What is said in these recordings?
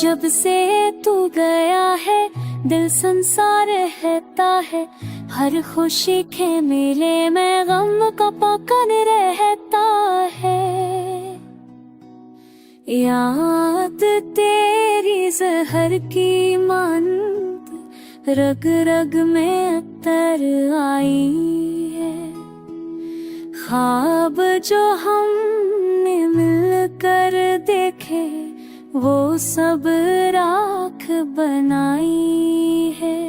जब से तू गया है दिल संसार रहता है, हर खुशी के मेले में गम का पकड़ रहता है। याद तेरी जहर की मानत रग रग में अतर आई है। ख्वाब जो हमने मिलकर देखे वो सब राख बनाई है।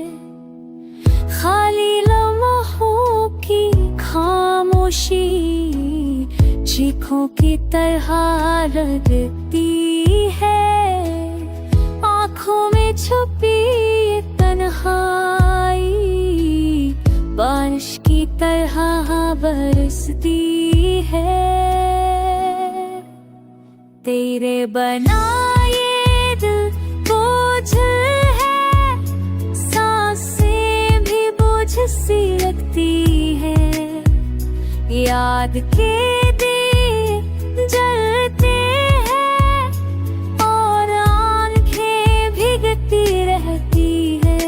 खाली लम्हों की खामोशी चीखों की तरह लगती है। आँखों में छुपी तन्हाई बारिश की तरह बरसती है। तेरे बनाए दिल बोझ है, सांसें भी बोझ सी लगती है। याद के दिए जलते हैं और आंखें भीगती रहती है।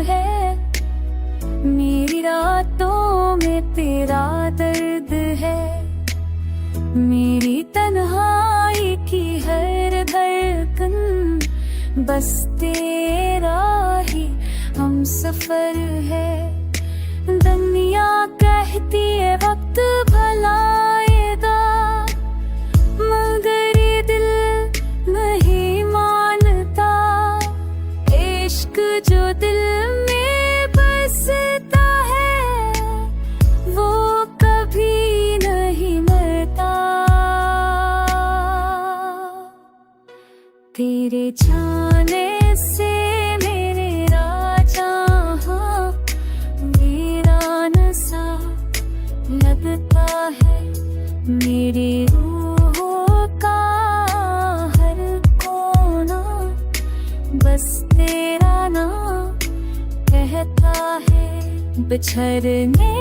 है मेरी रातों में तेरा दर्द है। मेरी तन्हाई की हर धड़कन बस तेरा ही हम सफर है। दुनिया कहती है वक्त भलाएगा, मगर ये दिल नहीं मानता। इश्क जो दिल में बसता है वो कभी नहीं मरता। तेरे जाने से मेरे राजा हाँ वीरान सा लगता है। मेरी रूह का हर कोना बस तेरा नाम कहता है। बिछड़ने